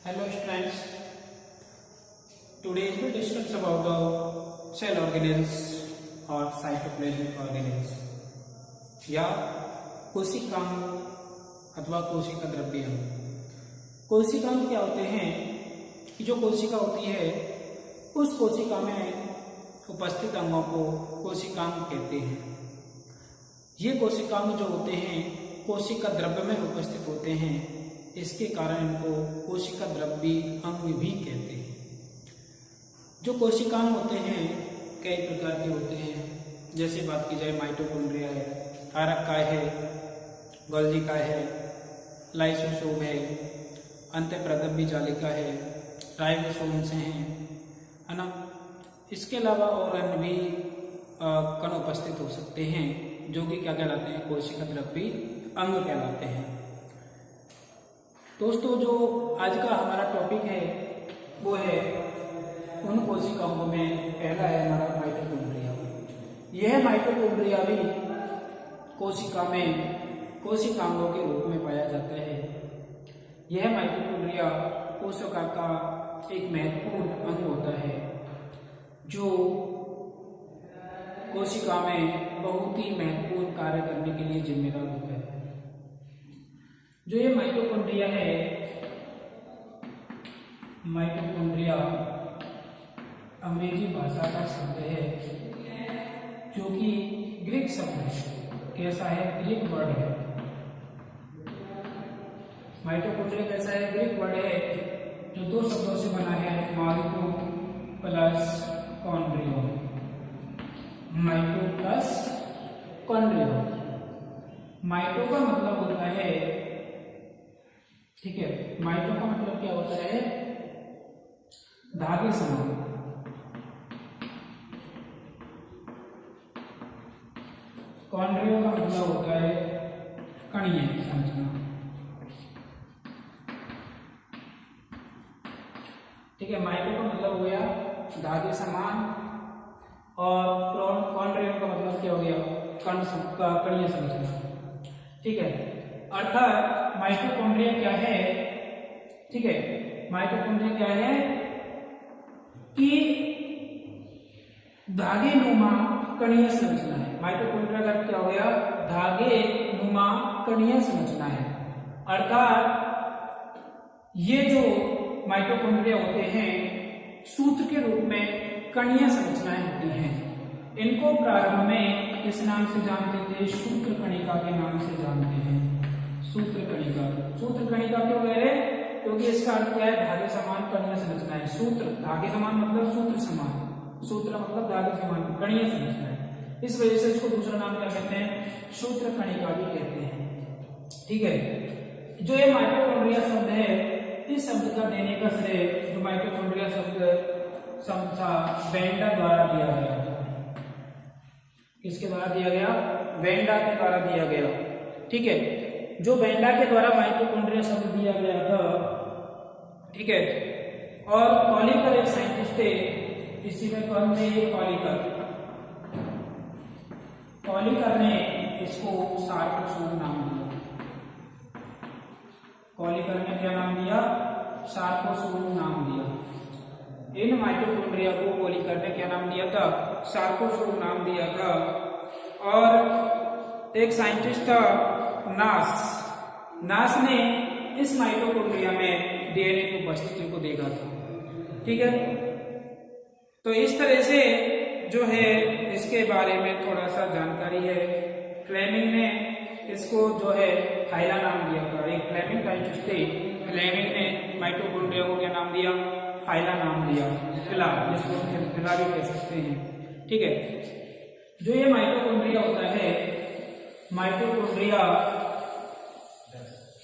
Hello students, today we will discuss about the cell organelles or cytoplasmic organelles या कोशिकांग अथवा कोशिका द्रव्य। कोशिकांग क्या होते हैं कि जो कोशिका होती है उस कोशिका में उपस्थित अंगों को कोशिकांग कहते हैं। ये कोशिकांग जो होते हैं कोशिका द्रव्य में उपस्थित होते हैं, इसके कारण इनको कोशिका द्रव्य अंग भी कहते हैं। जो कोशिकांग होते हैं कई प्रकार के होते हैं, जैसे बात की जाए माइटोकॉन्ड्रिया है, कारक है, गोल्गी है, लाइसोसोम है, अंतःप्रद्रव्य जालिका है, राइबोसोम्स हैं, है ना। इसके अलावा और अन्य भी कण उपस्थित हो सकते हैं जो कि क्या कहलाते हैं, कोशिका द्रव्य अंग कहलाते हैं। दोस्तों, जो आज का हमारा टॉपिक है वो है उन कोशिकाओं में पहला है हमारा माइटोकॉन्ड्रिया। यह माइटोकॉन्ड्रिया भी कोशिका में कोशिकांगों के रूप में पाया जाता है। यह माइटोकॉन्ड्रिया कोशिका का एक महत्वपूर्ण अंग होता है जो कोशिका में बहुत ही महत्वपूर्ण कार्य करने के लिए जिम्मेदार होता है। जो ये माइटोकॉन्ड्रिया है, माइटोकॉन्ड्रिया अंग्रेजी भाषा का शब्द है जो कि ग्रीक शब्द है। कैसा है? ग्रीक वर्ड है। माइटोकॉन्ड्रिया कैसा है? ग्रीक वर्ड है जो दो शब्दों से बना है, माइटो प्लस कॉन्ड्रियो। माइटो प्लस कॉन्ड्रियो। माइटो का मतलब होता है, ठीक है, माइटो का मतलब क्या होता है? धागे समान। कॉन्ड्रियो का मतलब होता है कणीय संरचना। ठीक है, माइटो का मतलब हो गया धागे समान और कॉन्ड्रियो का मतलब क्या हो गया? कणीय संरचना। ठीक है, अर्थात माइटोकॉन्ड्रिया क्या है? ठीक है, माइटोकॉन्ड्रिया क्या है कि धागे नुमा कणीय संरचना है। माइटोकॉन्ड्रिया का क्या हो गया? धागे नुमा कणीय संरचना है। अर्थात ये जो माइटोकॉन्ड्रिया होते हैं सूत्र के रूप में कणीय संरचनाएं होती हैं। इनको प्रारंभ में किस नाम से जानते थे? सूत्र कणिका के नाम से जानते हैं। सूत्र कणिका। सूत्र कणिका क्यों कह रहे? क्योंकि इसका अर्थ क्या है? धागे समान कणीय संरचना है। सूत्र धागे समान मतलब सूत्र समान, सूत्र मतलब धागे समान कणीय संरचना है। इस वजह से इसको दूसरा नाम क्या कहते हैं? सूत्र कणिका भी कहते हैं। ठीक है, जो ये माइटोकॉन्ड्रिया शब्द है, इस शब्द का देने का श्रेय जो माइटोकॉन्ड्रिया शब्द था वेंडा द्वारा दिया गया। किसके द्वारा दिया गया? वेंडा के द्वारा दिया गया। ठीक है, जो वेंडा के द्वारा माइटोकॉन्ड्रिया शब्द दिया गया था। ठीक है, और पॉलीकर एक साइंटिस्ट थे, इसी में कौन थे? पॉलीकर। पॉलीकर ने इसको सार्कोसोम नाम दिया। पॉलीकर ने क्या नाम दिया? सार्कोसोम नाम दिया। इन माइटोकॉन्ड्रिया को पॉलीकर ने क्या नाम दिया था? सार्कोसोम नाम दिया था। और एक साइंटिस्ट था नास ने इस माइटोकॉन्ड्रिया में डीएनए की उपस्थिति को देखा था। ठीक है, तो इस तरह से जो है इसके बारे में थोड़ा सा जानकारी है। फ्लेमिंग ने इसको जो है फाइला नाम दिया था। एक फ्लेमिंग साइंटिस्ट थे, फ्लेमिंग ने माइटोकॉन्ड्रिया को क्या नाम दिया? फाइला नाम दिया। फिला, जिसको फिला भी कह सकते हैं। ठीक है, जो ये माइटोकॉन्ड्रिया होता है, माइटोकॉन्ड्रिया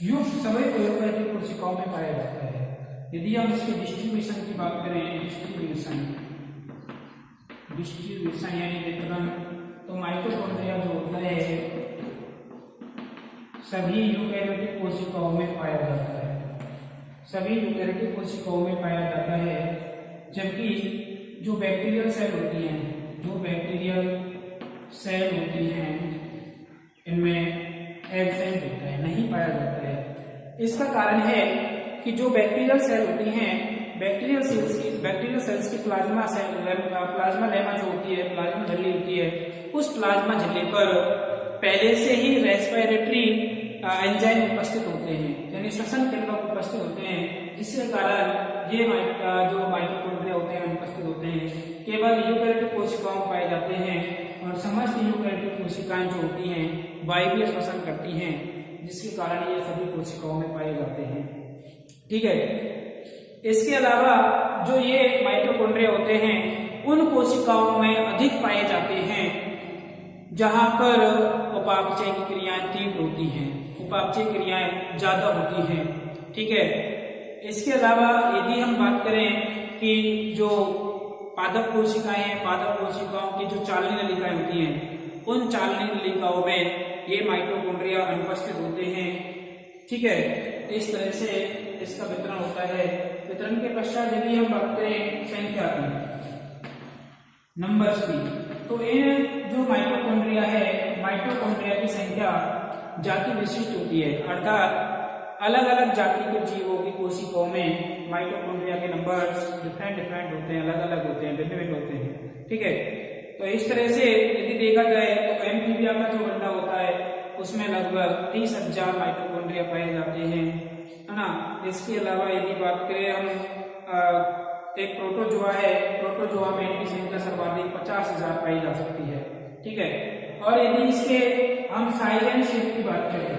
युक्त सभी प्रोकैरियोटिक कोशिकाओं में पाया जाता है। यदि हम इसके डिस्ट्रीब्यूशन की बात करें, डिस्ट्रीब्यूशन यानी वितरण, तो माइटोकॉन्ड्रिया जो होता है सभी यूकैरियोटिक कोशिकाओं में पाया जाता है। सभी यूकैरियोटिक कोशिकाओं में पाया जाता है, जबकि जो बैक्टीरियल सेल होती हैं, इनमें एब्सेंट होता है, नहीं पाया जाता है। इसका कारण है कि जो बैक्टीरियल सेल होती हैं, बैक्टीरियल सेल्स की प्लाज्मा लेमा जो होती है, प्लाज्मा झिल्ली होती है, उस प्लाज्मा झिल्ली पर पहले से ही रेस्पिरेटरी एंजाइम उपस्थित होते हैं, यानी श्वसन केंद्रक उपस्थित होते हैं, जिसके कारण ये जो माइटोकॉन्ड्रिया होते हैं उपस्थित होते हैं। केवल यूकेरियोटिक कोशिकाओं में पाए जाते हैं और समस्त यूकेरियोटिक कोशिकाएं जो होती हैं वायवीय श्वसन करती हैं, जिसके कारण ये सभी कोशिकाओं में पाए जाते हैं। ठीक है। इसके अलावा जो ये माइटोकॉन्ड्रिया होते हैं उन कोशिकाओं में अधिक पाए जाते हैं जहां पर उपापचय की क्रियाएं तीव्र होती हैं, उपापचय क्रियाएं ज्यादा होती हैं। ठीक है। इसके अलावा यदि हम बात करें कि जो पादप कोशिकाएं हैं, पादप कोशिकाओं की जो चालनी नलिकाएं होती हैं, उन चालनी नलिकाओं में ये माइटोकॉन्ड्रिया अनुपस्थित होते हैं। ठीक है। इस तरह से इसका वितरण होता है। वितरण के पश्चात यदि हम बात करें संख्या की, नंबर्स की, तो इन जो माइटोकॉन्ड्रिया है, माइटोकॉन्ड्रिया की संख्या जाति विशिष्ट होती है, अर्थात अलग अलग जाति के जीवों की कोशिकाओं में माइटोकॉन्ड्रिया के नंबर्स डिफरेंट होते हैं, अलग अलग होते हैं, भिन्न होते हैं। ठीक है। तो इस तरह से यदि देखा जाए तो एम्फीबिया का जो गड्ढा होता है उसमें लगभग 30,000 माइटोकॉन्ड्रिया पाए जाते हैं, है ना। इसके अलावा यदि बात करें हम एक प्रोटोजोआ है, प्रोटोजोआ में इनकी संख्या सर्वाधिक 50,000 पाई जा सकती है। ठीक है। और यदि इसके हम साइज एंड शेप की बात करें,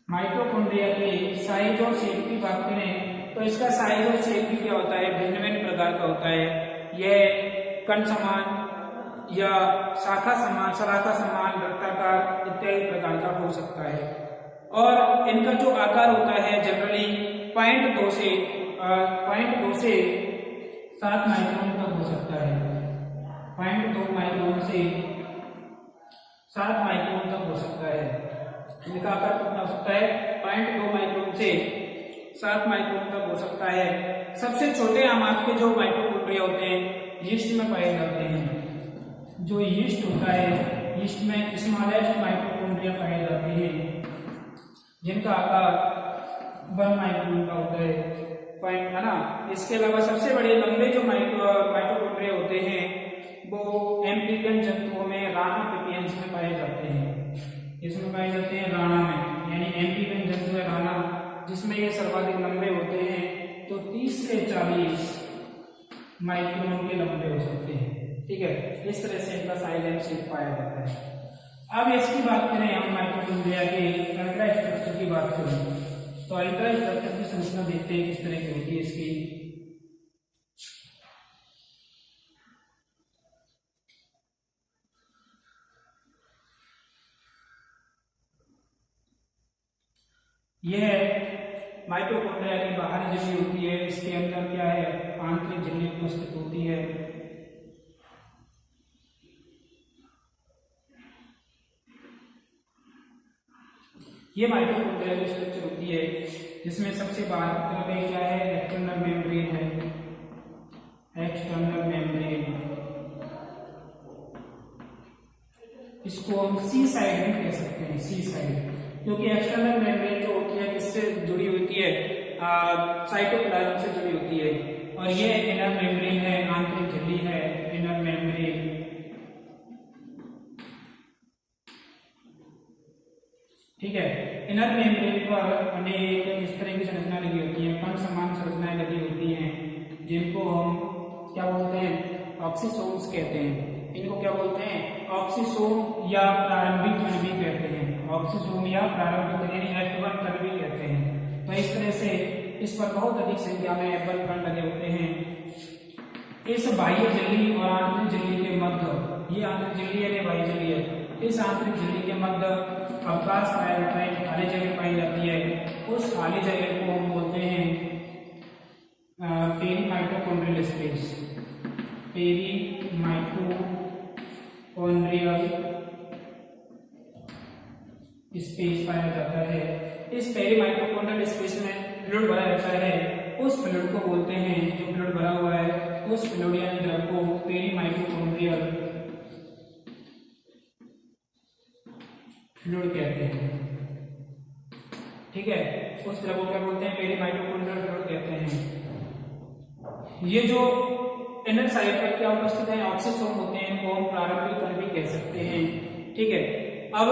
माइटोकॉन्ड्रिया की साइज और शेप की बात करें तो इसका साइज और शेप भी क्या होता है, भिन्न भिन्न प्रकार का होता है। यह कण समान या शाखा समान, सलाखा समान, वृत्ताकार इत्यादि प्रकार का हो सकता है। और इनका जो आकार होता है जनरली 0.2 से 7 माइक्रोन तक हो सकता है। 0.2 माइक्रोन से 7 माइक्रोन तक हो सकता है। इनका आकार कितना हो सकता है, 0.2 माइक्रोन से 7 माइक्रोन तक हो सकता है। सबसे छोटे आमात के जो माइटोकॉन्ड्रिया होते हैं यीस्ट में पाए जाते हैं। जो यीस्ट होता है, यीस्ट में स्मॉलेस्ट माइटोकॉन्ड्रिया पाए जाते हैं, जिनका आकार 1 माइक्रोन का होता है, पॉइंट, है ना। इसके अलावा सबसे बड़े लंबे जो माइटोकॉन्ड्रिया होते हैं वो एम्फीबियन जंतुओं में राना पेपियंस में पाए जाते हैं। इसमें पाए जाते हैं राना में, यानी एम्फीबियन जंतु है राना, जिसमें ये सर्वाधिक लंबे होते हैं, तो 30 से 40 माइक्रोन के लंबे हो सकते हैं। ठीक है। इस तरह से इनका साइज एंड शेप पाया जाता है। अब इसकी बात करें हम माइटोकॉन्ड्रिया के अल्ट्रा स्ट्रक्चर की बात करें तो अल्ट्रा स्ट्रक्चर की संरचना देखते हैं किस तरह की होती है इसकी। यह माइटोकॉन्ड्रिया की बाहरी झिल्ली होती है। इसके अंदर क्या है, आंतरिक झिल्ली उपस्थित होती है। ये माइटोकॉन्ड्रिया की स्ट्रक्चर होती है, जिसमें सबसे बाहर की तरफ क्या है, एक्सटर्नल मेम्ब्रेन है, एक्सटर्नल मेम्ब्रेन। इसको हम सी साइड भी कह सकते हैं, सी साइड, क्योंकि एक्सटर्नल मेम्ब्रेन जो होती है किससे जुड़ी होती है, साइटोप्लाज्म से जुड़ी होती है। और ये इनर मेम्ब्रेन है, आंतरिक झिल्ली है, इनर मेम्ब्रेन। ठीक है। इनर मेम्ब्रेन पर अनेक इस तरह की संरचना लगी होती है, कण समान संरचनाएं लगी होती हैं, जिनको हम क्या बोलते हैं, ऑक्सीसोम्स कहते हैं। इनको क्या बोलते हैं, ऑक्सीसोम या प्रारंभिक कण भी कहते हैं। ऑक्सीसोम या प्रारंभिक कण यानी F1 कण भी कहते हैं। तो इस तरह से इस पर बहुत अधिक संख्या में F1 कण लगे होते हैं। इस बाह्य झिल्ली और आंतरिक झिल्ली के मध्य, ये आंतरिक झिल्ली है, बाह्य झिल्ली है, इस आंतरिक झिल्ली के मध्य अवकाश पाया जाता है, खाली जगह पाई जाती है। उस खाली जगह को हम बोलते हैं पेरीमाइटोकॉन्ड्रियल स्पेस। पेरीमाइटोकॉन्ड्रियल स्पेस पाया जाता है। इस पेरीमाइटोकॉन्ड्रियल स्पेस में फ्लूइड भरा रहता है। उस फ्लूइड को बोलते हैं, जो फ्लूइड भरा हुआ है उस फ्लूइड यानी द्रव को पेरीमाइटोकॉन्ड्रियल फ्लूइड कहते हैं। ठीक है। उस द्रव को क्या बोलते हैं, पेरी माइटोकॉन्ड्रियल फ्लूइड कहते हैं। ये जो इनर साइड पर क्या उपस्थित है, ऑक्सीसोम होते हैं, इनको हम प्रारंभिक कण भी कह सकते हैं। ठीक है, अब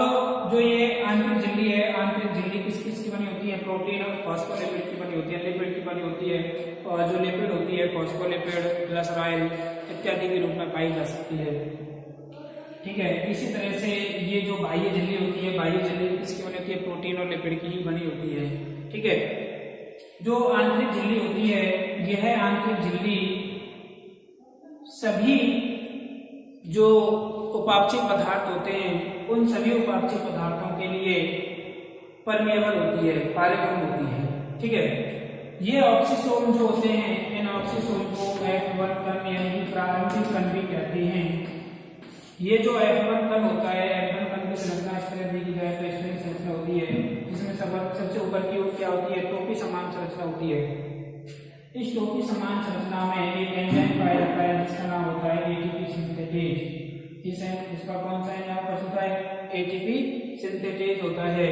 जो ये आंतरिक झिल्ली है, आंतरिक झिल्ली किस किस की बनी होती है, प्रोटीन और फॉस्फोलिपिड की बनी होती है, लिपिड की बनी होती है, और जो लिपिड होती है फॉस्फोलिपिड, ग्लिसरॉल इत्यादि के रूप में पाई जा सकती है। ठीक है, इसी तरह से ये जो बाह्य झिल्ली होती है, बाह्य झिल्ली किसकी बनी होती है, प्रोटीन और लिपिड की ही बनी होती है। ठीक है, जो आंतरिक झिल्ली होती है, यह आंतरिक झिल्ली सभी जो उपापचय पदार्थ होते हैं, उन सभी उपापचय पदार्थों के लिए परमेबल होती है, पारगम्य होती है। ठीक है, ये ऑक्सीसोम जो होते हैं, इन ऑक्सीसोम को F1 कण यानी प्रारंभिक कण भी कहते हैं। ये जो F1 कण होता है, F1 कण की संरचना इस तरह दी जाए तो इस तरह की संरचना होती है, जिसमें सबसे ऊपर की ओर क्या होती है, टोपी समान संरचना होती है। इस टोपी समान संरचना में एक एंजाइम पाया जाता है जिसका नाम होता है एटीपी सिंथेटेज। इसका कौन सा एंजाइम पास होता है, एटीपी सिंथेटेज होता है।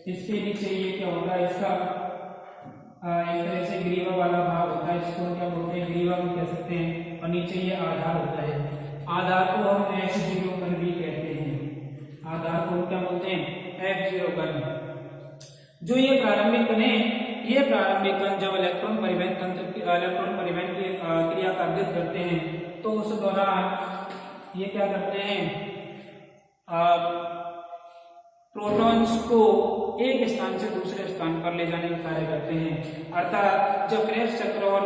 इसके नीचे ये क्या होता है, इसका एक तरह से ग्रीवा वाला भाग होता है, इसको क्या बोलते हैं, ग्रीवा भी कह सकते हैं, और नीचे ये आधार होता है। आधार को हम F0 कण भी कहते हैं। आधार को क्या बोलते हैं, F0 कण। जो ये प्रारंभिक कण है, ये प्रारंभिक कण जब इलेक्ट्रॉन परिवहन तंत्र की क्रिया का अध्ययन करते हैं, तो उस दौरान ये क्या करते हैं, प्रोटॉन्स को एक स्थान से दूसरे स्थान पर ले जाने का कार्य करते हैं। अर्थात जब क्रेब्स चक्र और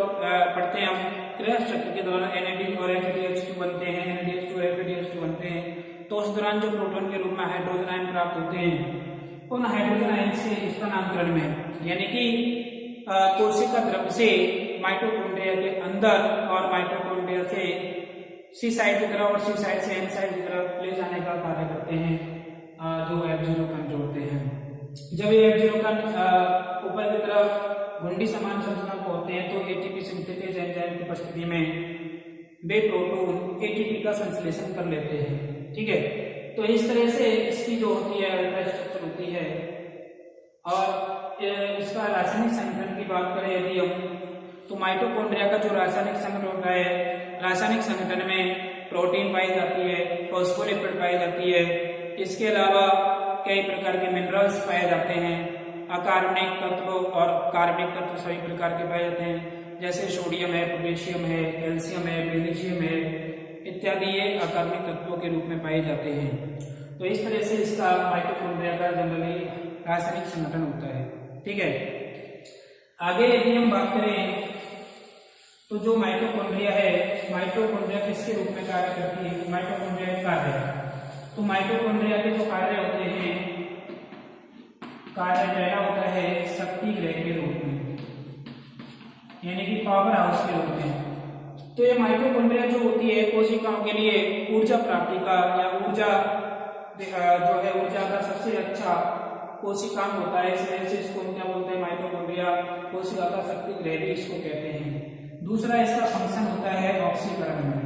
पढ़ते हैं हम, क्रेब्स चक्र के दौरान NAD और FADH2 बनते हैं, NADH2 और FADH2 बनते हैं, तो उस दौरान जो प्रोटॉन के रूप में हाइड्रोजन आयन प्राप्त होते हैं, उन हाइड्रोजन आयन से स्थानांतरण में, यानी कि कोशिका द्रव्य से माइटोकॉन्ड्रिया के अंदर और माइटोकॉन्ड्रिया से सी साइड की तरफ और सी साइड से एन साइड की तरफ ले जाने का कार्य करते हैं जो F0 कण जोड़ते हैं। जब ये F0 कण ऊपर की तरफ घुंडी समान संरचना को होते हैं, तो एटीपी सिंथेटेज एंजाइम की उपस्थिति में वे प्रोटॉन एटीपी का संश्लेषण कर लेते हैं। ठीक है, तो इस तरह से इसकी जो होती है अल्ट्रा स्ट्रक्चर होती है। और इसका रासायनिक संगठन की बात करें यदि हम, तो माइटोकॉन्ड्रिया का जो रासायनिक संगठन होता है, रासायनिक संगठन में प्रोटीन पाई जाती है, फॉस्फोलिपिड पाई जाती है, इसके अलावा कई प्रकार के मिनरल्स पाए जाते हैं, अकार्बनिक तत्व और कार्बनिक तत्व सभी प्रकार के पाए जाते हैं, जैसे सोडियम है, पोटेशियम है, कैल्शियम है, मैग्नीशियम है इत्यादि, ये अकार्बनिक तत्वों के रूप में पाए जाते हैं। तो इस तरह से इसका माइटोकॉन्ड्रिया का जनरली रासायनिक संगठन होता है। ठीक है, आगे यदि हम बात करें तो जो माइटोकॉन्ड्रिया है, माइटोकॉन्ड्रिया किसके रूप में कार्य करती है, माइटोकॉन्ड्रिया के कार्य। तो माइटोकॉन्ड्रिया के जो कार्य होते हैं, कार्य पहला होता है शक्ति गृह के रूप में, यानी कि पावर हाउस के रूप में। तो ये माइटोकॉन्ड्रिया जो होती है कोशिकाओं के लिए ऊर्जा प्राप्ति का या ऊर्जा जो है ऊर्जा का सबसे अच्छा कोशिकांग होता है, इस वजह से इसको क्या बोलते हैं, माइटोकॉन्ड्रिया कोशिका का शक्ति गृह भी इसको कहते हैं। दूसरा इसका फंक्शन होता है ऑक्सीकरण में।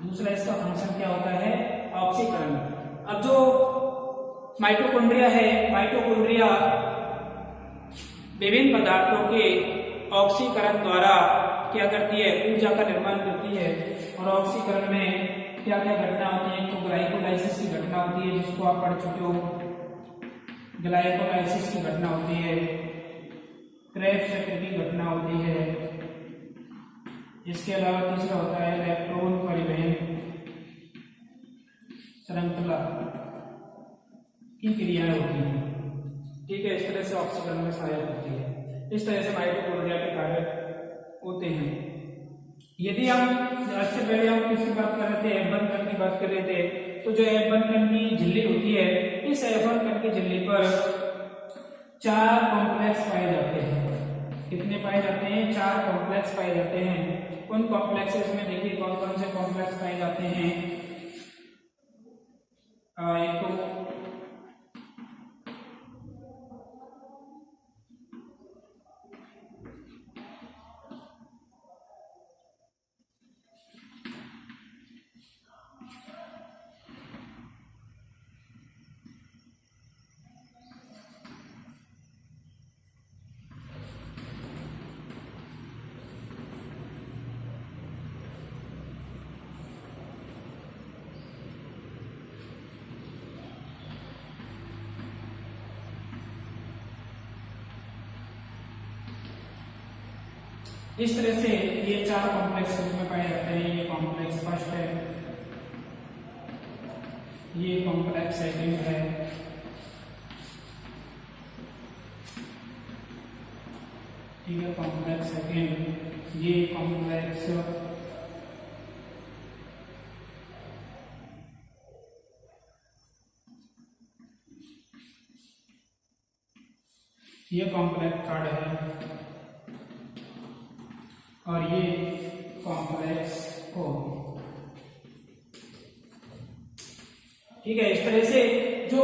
दूसरा इसका फंक्शन क्या होता है, ऑक्सीकरण। अब जो माइटोकॉन्ड्रिया है, माइटोकॉन्ड्रिया विभिन्न पदार्थों के ऑक्सीकरण द्वारा क्या करती है, ऊर्जा का निर्माण करती है। और ऑक्सीकरण में क्या क्या घटना होती है, तो ग्लाइकोलाइसिस की घटना होती है, जिसको आप पढ़ चुके हो, ग्लाइकोलाइसिस की घटना होती है, क्रेब्स चक्र की घटना होती है। इसके अलावा तीसरा होता है इलेक्ट्रॉन परिवहन श्रृंखला की क्रियाएं होती हैं। ठीक है, इस तरह से ऑक्सीकरण में सहायक होती है। इस तरह से माइटोकॉन्ड्रिया के कार्य होते हैं। यदि हम इससे पहले हम किसकी बात कर रहे थे, F1 कण की बात कर रहे थे, तो जो F1 कण की झिल्ली होती है, इस F1 कण की झिल्ली पर 4 कॉम्प्लेक्स पाए जाते हैं। कितने पाए जाते हैं, 4 कॉम्प्लेक्स पाए जाते हैं। उन कॉम्प्लेक्सेस में देखिए कौन कौन से कॉम्प्लेक्स पाए जाते हैं। एक तो इस तरह से ये 4 कॉम्प्लेक्स रूप में पाए जाते हैं। ये कॉम्प्लेक्स फर्स्ट है, ये कॉम्प्लेक्स सेकंड है, ठीक है, कॉम्प्लेक्स सेकंड, ये कॉम्प्लेक्स ये कॉम्प्लेक्स थर्ड है और ये कॉम्प्लेक्स फोर्थ। ठीक है, इस तरह से जो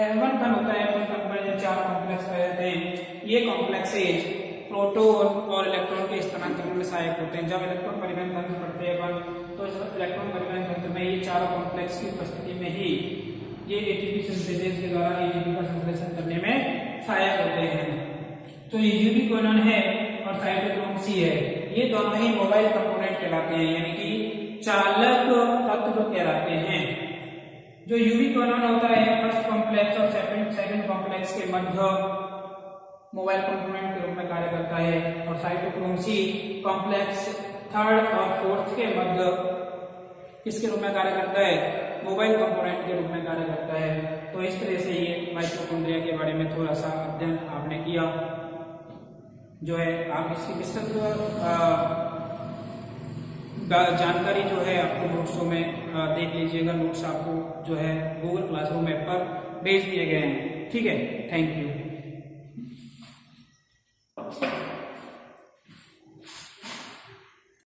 L1 होता है, L1 में 4 कॉम्प्लेक्स पाए जाते हैं। ये कॉम्प्लेक्सेज प्रोटॉन और इलेक्ट्रॉन के स्थानांतरण में सहायक होते हैं। जब इलेक्ट्रॉन परिवहन तंत्र पढ़ते हैं अपन, तो इलेक्ट्रॉन परिवहन तंत्र में ये चारों कॉम्प्लेक्स की उपस्थिति में ही ये एटीपी सिंथेसिस के द्वारा एटीपी का संश्लेषण करने में सहायक होते हैं। तो ये यूबिक्विनोन है और साइटोक्रोम सी है, ये दोनों ही मोबाइल कंपोनेंट कहलाते हैं, यानी कि चालक तत्व कहलाते हैं। जो यूबिक्विनोन होता है फर्स्ट कॉम्प्लेक्स और सेकंड कॉम्प्लेक्स के मध्य मोबाइल कंपोनेंट के रूप में कार्य करता है, और साइटोक्रोम सी कॉम्प्लेक्स थर्ड और फोर्थ के मध्य किसके रूप में कार्य करता है, मोबाइल कंपोनेंट के रूप में कार्य करता है। तो इस तरह से ये माइटोकॉन्ड्रिया के बारे में थोड़ा सा अध्ययन आपने किया। जो है आप इसकी विस्तृत जानकारी जो है आपको नोट्सों में देख लीजिएगा। नोट्स आपको जो है गूगल क्लासरूम ऐप पर भेज दिए गए हैं। ठीक है, थैंक यू।